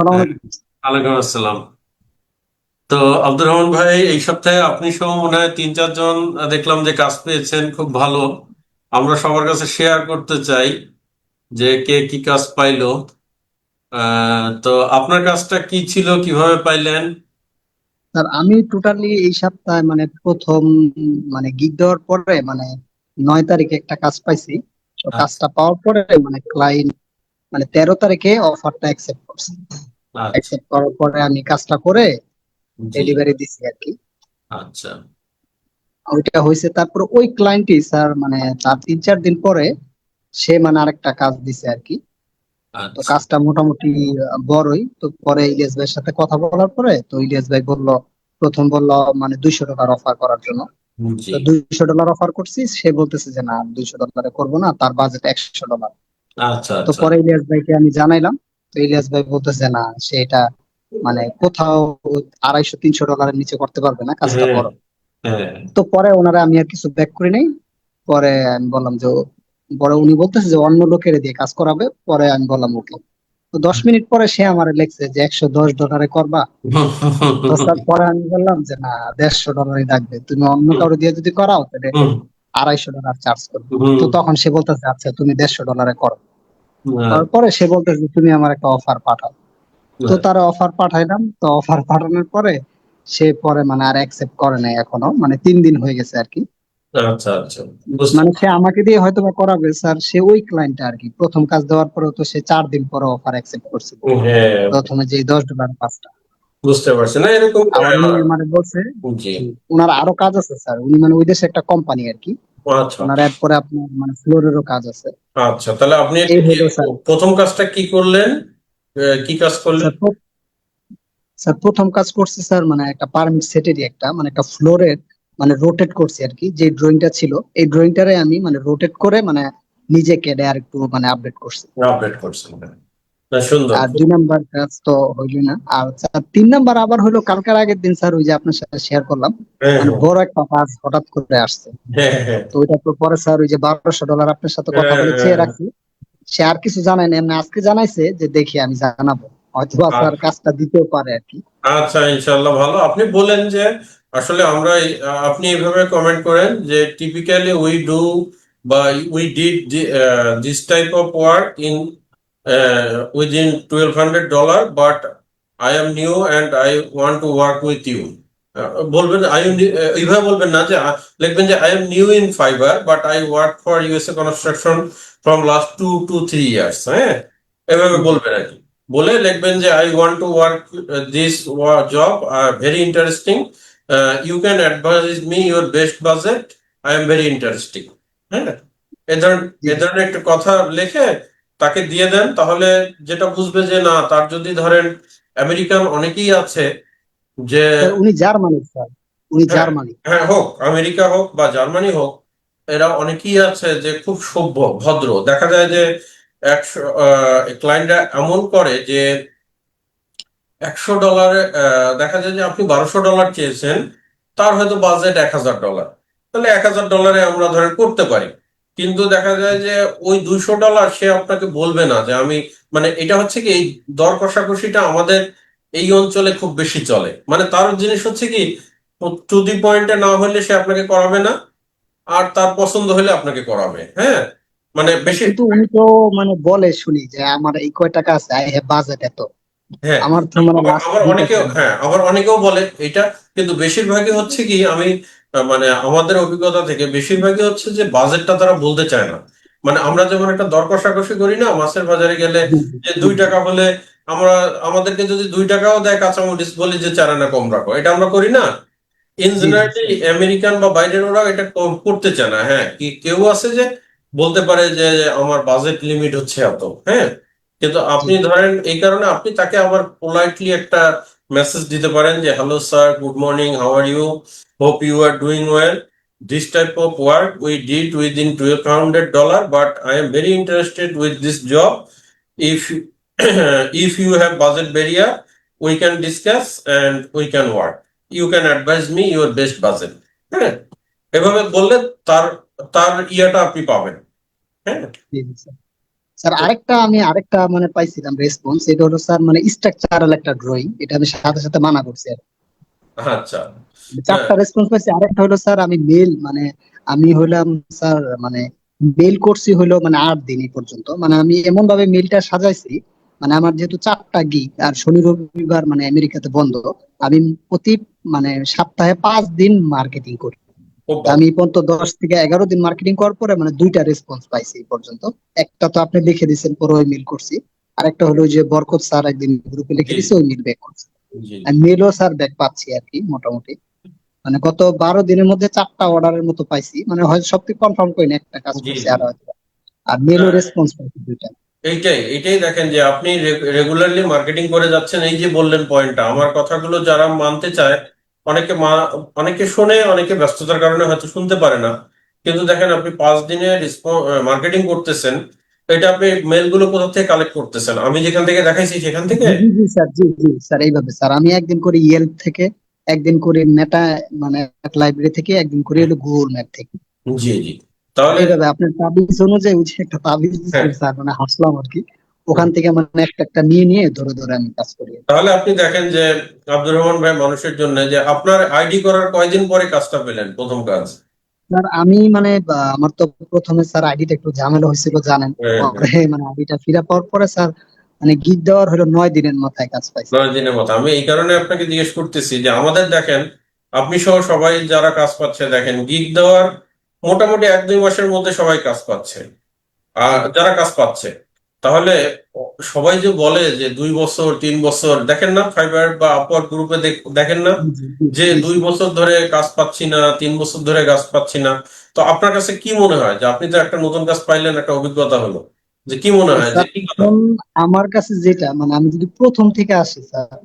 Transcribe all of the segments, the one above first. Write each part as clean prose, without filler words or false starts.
সালাম হ্যাঁ, আলাইকুম। ওয়ালাইকুম আসসালাম। তো আব্দুর রহমান ভাই, এই সপ্তাহে আপনি সহ মনে হয় 3-4 জন দেখলাম যে কাজ পেয়েছেন, খুব ভালো। আমরা সবার কাছে শেয়ার করতে চাই যে কে কি কাজ পাইলো। তো আপনার কাজটা কি ছিল, কিভাবে পাইলেন? স্যার, আমি টোটালি এই সপ্তাহে মানে প্রথম মানে গিগ দেওয়ার পরে মানে 9 তারিখে একটা কাজ পাইছি। তো আচ্ছা, কাজটা পাওয়ার পরে মানে ক্লায়েন্ট মানে 13 তারিখে অফারটা অ্যাকসেপ্ট করছে। আচ্ছা। অ্যাকসেপ্ট করার পরে আমি কাজটা করে জি। ডেলিভারি দিছি আর কি। আচ্ছা, ওইটা হয়েছে, তারপর ওই ক্লায়েন্টই স্যার মানে তার 3-4 দিন পরে সে মানে আরেকটা কাজ দিছে আর কি। তো আচ্ছা। কাজটা মোটামুটি বড়ই। তো পরে ইলিয়াস ভাইয়ের সাথে কথা বলার পরে তো ইলিয়াস ভাই বললো, প্রথম বললো মানে 200 টাকার অফার করার জন্য। জি। তো 200 ডলার অফার করছি, সে বলতেছে যে না, 200 ডলারে করবো না, তার বাজেট 100 ডলার। আচ্ছা, তো আচ্ছা। পরে ইলিয়াস ভাইকে আমি জানাইলাম। তো ইলিয়াস ভাই বলতেছে না, সে এটা মানে কোথাও 250-300 ডলারের নিচে করতে পারবে না, কাজটা হ্যাঁ, বড়। হ্যাঁ। তো পরে ওনারা আমি আর কিছু ব্যাক করি নাই। পরে আমি বললাম যে পরে উনি বলতেছে যে অন্য লোকের দিয়ে কাজ করাবে। পরে আমি বললাম ওকে। তো 10 মিনিট পরে সে আমার লেখছে যে 110 ডলারে করবা। তো স্যার পরে আমি বললাম যে না, 150 ডলারই লাগবে, তুমি অন্য কারো দিয়ে যদি করাও তাহলে হুম, 250 ডলার চার্জ করবে। হুম, তো তখন সে বলতেছে আচ্ছা তুমি 150 ডলারে করো। হুম। তারপরে সে বলতেছে তুমি আমার একটা অফার পাঠাও। তো তার অফার পাঠাইলাম। তো অফার পাঠানোর পরে সে পরে মানে আর অ্যাকসেপ্ট করে নাই এখনো, মানে 3 দিন হয়ে গেছে আর কি। আচ্ছা, আচ্ছা। বুঝতে মানে সে আমাকে দিয়ে হয়তো বা করাবে স্যার, সে ওই ক্লায়েন্টটা আর কি। প্রথম কাজ দেওয়ার পরে তো সে 4 দিন পরে অফার অ্যাকসেপ্ট করছিল, হ্যাঁ, প্রথমে যে 10 ডলার কাজটা। বুঝতে পারছি না এরকম। আবার উনি মানে বলছে জি। জি, ওনার আরো কাজ আছে স্যার। উনি মানে ওই দেশে একটা কোম্পানি আর কি। আচ্ছা, ওনার এরপরে আপনার মানে ফ্লোরেরও কাজ আছে। আচ্ছা। তাহলে আপনি এই একটা কি হলো স্যার। প্রথম কাজটা কি করলেন? কি কাজ করলেন? স্যার স্যার প্রথম কাজ করছি স্যার, মানে একটা পারমিট সেটেরই একটা মানে একটা ফ্লোরের মানে রোটেট করছি আর কি। যে ড্রয়িংটা ছিল এই ড্রয়িংটারে আমি মানে রোটেট করে মানে নিজে কেটে আর একটু মানে আপডেট করছি। আপডেট করছেন, হ্যাঁ। না, সুন্দর, আর খুব। 2 নাম্বার কাজ তো হইল না। আর স্যার 3 নাম্বার আবার হলো কালকের আগের দিন স্যার, ওই যে আপনার সাথে শেয়ার করলাম, হ্যাঁ, মানে হ্যাঁ, বড় একটা কাজ হঠাৎ করে আসছে। হ্যাঁ, হ্যাঁ, তো ওইটা তো পরে স্যার ওই যে 1200 ডলার আপনার সাথে কথা হ্যাঁ, বলে চেয়ে হ্যাঁ। রাখছি। সে আর কিছু জানায় না, এমনি আজকে জানাইছে যে দেখি আমি জানাবো, হয়তো বা স্যার আচ্ছা, কাজটা দিতেও পারে আর কি। আচ্ছা, ইনশাল্লাহ ভালো। আপনি বলেন যে আসলে আমরা আপনি এইভাবে কমেন্ট করেন যে টিপিক্যালি উই ডু বা we did this type of work in within $1,200, but I am new and I want to work with you. বলবেন আই এম, এইভাবে বলবেন না যে লিখবেন যে I am new in Fiverr but I work for USA construction from last 2 to 3 years। হ্যাঁ, এভাবে জি বলবেন আর কি। বলে লিখবেন যে I want to work this job, very interesting, you can advise me your best budget, I am very interesting. হ্যাঁ, জি। এ ধরনের একটা কথা লিখে তাকে দিয়ে দেন, তাহলে যেটা বুঝবে যে না, তার যদি ধরেন আমেরিকান অনেকেই আছে যে, স্যার উনি জার্মানির স্যার, উনি হ্যাঁ, জার্মানি। হ্যাঁ, হোক আমেরিকা হোক বা জার্মানি হোক, এরা অনেকেই আছে যে খুব সভ্য ভদ্র। দেখা যায় যে একশো ক্লায়েন্টরা এমন করে যে $100, দেখা যায় যে আপনি $1,200 চেয়েছেন, তার হয়তো বাজেট $1,000। তাহলে $1,000 আমরা ধরেন করতে পারি। কিন্তু দেখা যায় যে ওই $200 সে আপনাকে বলবে না যে আমি, মানে এটা হচ্ছে কি, এই দর কষাকষিটা আমাদের এই অঞ্চলে খুব বেশি চলে। মানে তার জিনিস হচ্ছে কি, টু দি পয়েন্টে না হলে সে আপনাকে করাবে না, আর তার পছন্দ হলে আপনাকে করাবে। হ্যাঁ, মানে স্যার বেশি। কিন্তু উনি তো মানে বলে শুনি যে আমার এই কয় টাকা আছে, আই হ্যাভ বাজেট এত। হ্যাঁ, আমার তো মানে আবার লাস্ট আবার দুইটা অনেকেও, ক্লায়েন্ট। হ্যাঁ, আবার অনেকেও বলে এটা। কিন্তু বেশিরভাগই হচ্ছে কি, আমি মানে আমাদের অভিজ্ঞতা থেকে বেশিরভাগই হচ্ছে যে বাজেটটা তারা বলতে চায় না। মানে আমরা যেমন একটা দর কষাকষি করি না মাছের বাজারে গেলে, জি জি যে জি 2 টাকা হলে আমরা, আমাদেরকে যদি 2 টাকাও দেয় কাঁচামরিচ, বলি যে 4 আনা কম রাখো, এটা আমরা করি না। In G G generally sir. American বা বাইরের ওরা এটা করতে চায় না। হ্যাঁ, কি কেউ আছে যে বলতে পারে যে আমার বাজেট লিমিট হচ্ছে এত। হ্যাঁ, কিন্তু জি আপনি ধরেন এই কারণে আপনি তাকে আবার পোলাইটলি একটা মেসেজ দিতে পারেন যে hello sir, good morning, how are you, hope you are doing well, this type of work we did within $1,200, but I am very interested with this job, if if you have budget barrier we can discuss and we can work, you can advise me your best budget. হ্যাঁ, এভাবে বললে তার তার ইয়াটা আপনি পাবেন। হ্যাঁ। জি জি sir. Sir আরেকটা মানে পাইছিলাম রেসপন্স, এটা হলো স্যার মানে স্ট্রাকচারাল একটা ড্রয়িং, এটা আমি সাথে সাথে মানা করছি আর কি। আচ্ছা। হ্যাঁ। চারটা রেসপন্স পাইছি। আরেকটা হলো স্যার আমি মেল মানে আমি হইলাম স্যার মানে মেল করছি হইলো মানে 8 দিন এই পর্যন্ত, মানে আমি এমন ভাবে মেলটা সাজাইছি, মানে আমার যেহেতু 4টা গিগ আর শনি রবিবার মানে আমেরিকাতে বন্ধ, আমি প্রতি মানে সপ্তাহে 5 দিন মার্কেটিং করি। খুব তা ভালো। আমি এই পর্যন্ত 10 থেকে 11 দিন মার্কেটিং করার পরে মানে 2টা রেসপন্স পাইছি এই পর্যন্ত। একটা তো আপনি লিখে দিচ্ছেন, পরে ওই মেল করছি। আরেকটা হলো ওই যে বরকত স্যার একদিন গ্রুপে লিখে জি দিছে, ওই মেল ব্যাক করছি। জি আর জি। মেলও স্যার ব্যাক পাচ্ছি আর কি মোটামুটি। মানে গত 12 দিনের মধ্যে 4টা অর্ডারের মতো পাইছি, মানে হয়তো সব থেকে কনফার্ম করি না, একটা কাজ জি করছি জি। আর হয়তো। আর মেলও হ্যাঁ, রেসপন্স পাইছি 2টা। এইটাই দেখেন যে আপনি রেগুলারলি মার্কেটিং করে যাচ্ছেন, এই যে বললেন পয়েন্টটা, আমার কথাগুলো যারা মানতে চায়, অনেকে অনেকে শোনে, অনেকে ব্যস্ততার কারণে হয়তো শুনতে পারে না, কিন্তু দেখেন আপনি 5 দিনে মার্কেটিং করতেছেন, এটা আপনি মেলগুলো কোথা থেকে কালেক্ট করতেছেন? আমি যেখান থেকে দেখাইছি সেখান থেকে। জি জি জি স্যার, জি জি স্যার, এইভাবে স্যার আমি একদিন করি ইয়েল্প থেকে, একদিন করি মেটা মানে লাইব্রেরি থেকে, একদিন করি হলো গুগল ম্যাপ থেকে। জি জি। আর তাহলে এইভাবে আপনার তাবিজ অনুযায়ী ওই যে একটা তাবিজ হ্যাঁ। দিচ্ছেন স্যার, মানে হাসলাম আর কি। ওখান থেকে মানে একটা একটা নিয়ে নিয়ে ধরে ধরে আমি কাজ করি। তাহলে আপনি দেখেন যে আব্দুর রহমান ভাই মানুষের জন্য, যে আপনার আইডি করার কয়দিন পরে কাজটা পেলেন, প্রথম কাজ? স্যার আমি মানে আমার তো প্রথমে স্যার আইডিটা একটু ঝামেলা হয়েছিল জানেন। হ্যাঁ হ্যাঁ। পরে মানে আইডিটা ফিরে পাওয়ার পরে স্যার মানে গিগ দেওয়ার হলো 9 দিনের মাথায় কাজ পাইছি। 9 দিনের মতো। আমি এই কারণে আপনাকে জিজ্ঞেস করতেছি যে আমাদের দেখেন, আপনি সহ সবাই যারা কাজ পাচ্ছে, দেখেন গিগ দেওয়ার মোটামুটি 1-2 মাসের মধ্যে সবাই কাজ পাচ্ছে, আর যারা কাজ পাচ্ছে। তাহলে সবাই যে বলে যে 2 বছর 3 বছর, দেখেন না ফাইবার বা আপওয়ার্ক গ্রুপে দেখেন না জি জি জি যে জি, দুই স্যার। বছর ধরে কাজ পাচ্ছি না, 3 বছর ধরে কাজ পাচ্ছি না। তো আপনার কাছে কি মনে হয় যে আপনি তো একটা নতুন কাজ পাইলেন, একটা অভিজ্ঞতা হলো, যে কি মনে হয় যে স্যার কি কথা? এখন আমার কাছে যেটা মানে আমি যদি প্রথম থেকে আসি স্যার,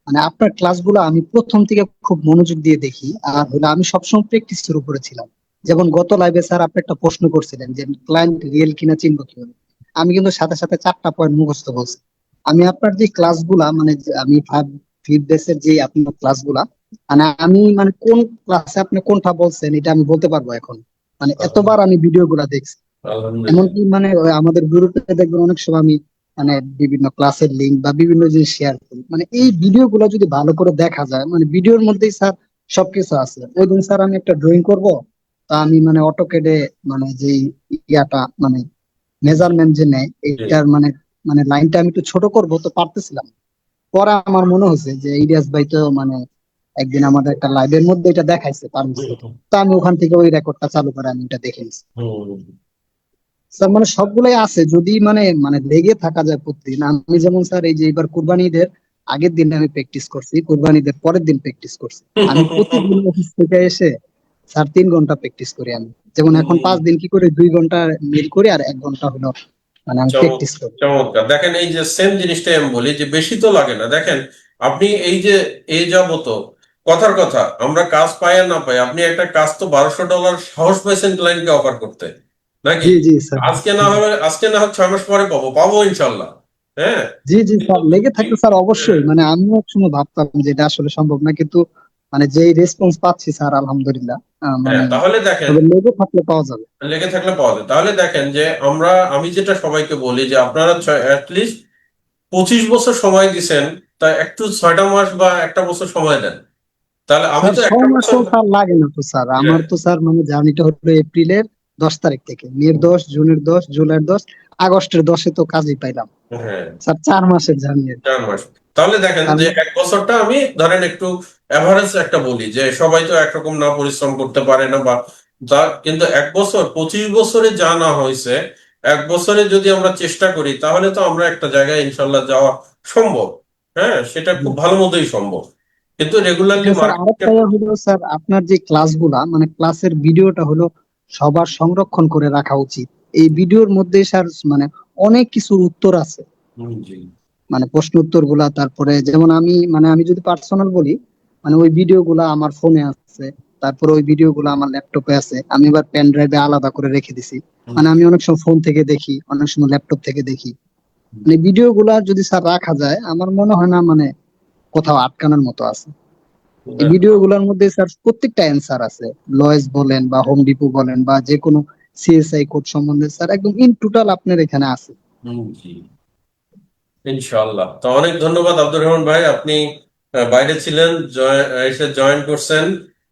মানে আপনার ক্লাসগুলো আমি প্রথম থেকে খুব মনোযোগ দিয়ে দেখি। আর হলো আমি সবসময় প্র্যাকটিসের উপরে ছিলাম। যেমন গত লাইভে স্যার আপনি একটা প্রশ্ন করছিলেন যে ক্লায়েন্ট রিয়েল কিনা চিনবো কিভাবে, আমি কিন্তু সাথে সাথে 4টা পয়েন্ট মুখস্থ বলছি। আমি আপনার যে ক্লাসগুলা মানে আমি ফিড বেসের যে আপনার ক্লাসগুলা, মানে আমি মানে কোন ক্লাসে আপনি কোনটা বলছেন এটা আমি বলতে পারবো এখন। মানে এতবার আমি ভিডিও গুলা দেখছি। আলহামদুলিল্লাহ। এমনকি মানে ওই আমাদের গ্রুপে দেখবেন অনেক সময় আমি মানে বিভিন্ন ক্লাসের লিঙ্ক বা বিভিন্ন জিনিস শেয়ার করি, মানে এই ভিডিও গুলো যদি ভালো করে দেখা যায় মানে ভিডিওর মধ্যেই স্যার সবকিছু আছে। ওই দিন স্যার আমি একটা ড্রয়িং করব, তা আমি মানে অটোকেডে মানে যে ইয়াটা মানে জি মেজারমেন্ট যে নেয় জি। এইটার মানে মানে লাইনটা আমি একটু ছোট করব তো পারতেছিলাম না। পরে আমার মনে হয়েছে যে ইলিয়াস ভাই তো মানে একদিন আমাদের একটা লাইভের মধ্যে এটা দেখাইছে পারমিশন, তো আমি ওখান থেকে ওই রেকর্ডটা চালু করে আমি এটা দেখে নিছি। হুম। স্যার মানে সবগুলাই আছে যদি মানে মানে লেগে থাকা যায় প্রতিদিন। আমি যেমন স্যার এই যে এবার কুরবানি ঈদের আগের দিন আমি প্র্যাকটিস করছি, কুরবানি ঈদের পরের দিন প্র্যাকটিস করছি। আমি প্রতিদিন অফিস থেকে এসে স্যার 3 ঘন্টা প্র্যাকটিস করি আমি। যেমন এখন 5 দিন কি করে 2 ঘন্টা মেল করি আর 1 ঘন্টা হলো মানে আমি প্র্যাকটিস করি। চমৎকার। দেখেন এই যে সেম জিনিসটাই আমি বলি যে বেশি তো লাগে না। দেখেন আপনি এই যে এই যাবত কথার কথা, আমরা কাজ পাই আর না পাই, আপনি একটা কাজ তো $1200 সাহস পাইছেন ক্লায়েন্টকে অফার করতে, নাকি? জি জি স্যার। আজকে না হয় 6 মাস পরে পাবো ইনশাল্লাহ। হ্যাঁ। জি জি কিন্তু স্যার, লেগে থাকলে স্যার অবশ্যই, মানে আমিও এক সময় ভাবতাম যে এটা আসলে সম্ভব না, কিন্তু মানে যেই রেসপন্স পাচ্ছি স্যার আলহামদুলিল্লাহ হ্যাঁ, মানে তাহলে দেখেন, তবে লেগে থাকলে পাওয়া যাবে। লেগে থাকলে পাওয়া যায়। তাহলে দেখেন যে আমি যেটা সবাইকে বলি যে আপনারা অ্যাটলিস্ট 25 বছর সময় দিছেন, তা একটু 6টা মাস বা 1 বছর সময় দেন। তাহলে আমি স্যার তো 1 বছর। 6 মাসও স্যার লাগে না তো স্যার, হ্যাঁ আমার তো স্যার মানে জার্নিটা হলো এপ্রিলের 10 তারিখ থেকে, মের 10, জুনের 10, জুলাইয়ের 10, আগস্টের 10-এ তো কাজই পাইলাম। হ্যাঁ। স্যার 4 মাসের জার্নি। 4 মাস। তাহলে দেখেন তার যে মানে 1 বছরটা আমি ধরেন একটু এভারেজ একটা বলি, যে সবাই তো একরকম না পরিশ্রম করতে পারে না বা কিন্তু 1 বছর, 25 বছরে যা না হয়েছে, 1 বছরে যদি আমরা চেষ্টা করি তাহলে তো আমরা একটা জায়গায় ইনশাল্লাহ যাওয়া সম্ভব। হ্যাঁ, সেটা খুব ভালো মতোই সম্ভব, কিন্তু রেগুলারলি এটা স্যার মার্কেট। আরেকটা হলো স্যার আপনার যে ক্লাসগুলা মানে ক্লাসের ভিডিওটা হলো সবার সংরক্ষণ করে রাখা উচিত। এই ভিডিওর মধ্যে স্যার মানে অনেক কিছুর উত্তর আছে, জি মানে প্রশ্ন উত্তর গুলা। তারপরে যেমন আমি মানে আমি যদি পার্সোনাল বলি, মানে ওই ভিডিও গুলা আমার ফোনে আছে, তারপরে ওই ভিডিও গুলা আমার ল্যাপটপে আছে, আমি এবার পেন ড্রাইভে আলাদা করে রেখে দিছি। মানে আমি অনেক সময় ফোন থেকে দেখি, অনেক সময় ল্যাপটপ থেকে দেখি। মানে ভিডিও গুলা যদি স্যার রাখা যায় আমার মনে হয় না মানে কোথাও আটকানোর মতো আছে। এই ভিডিও গুলোর মধ্যে স্যার প্রত্যেকটা অ্যান্সার আছে। লয়েস বলেন বা হোম ডিপো বলেন বা যে কোনো সিএসআই কোড সম্বন্ধে স্যার একদম ইন টোটাল আপনার এখানে আছে। জি, ইনশাআল্লাহ। তো অনেক ধন্যবাদ আব্দুর রহমান ভাই, আপনি বাইরে ছিলেন, এসে জয়েন করছেন।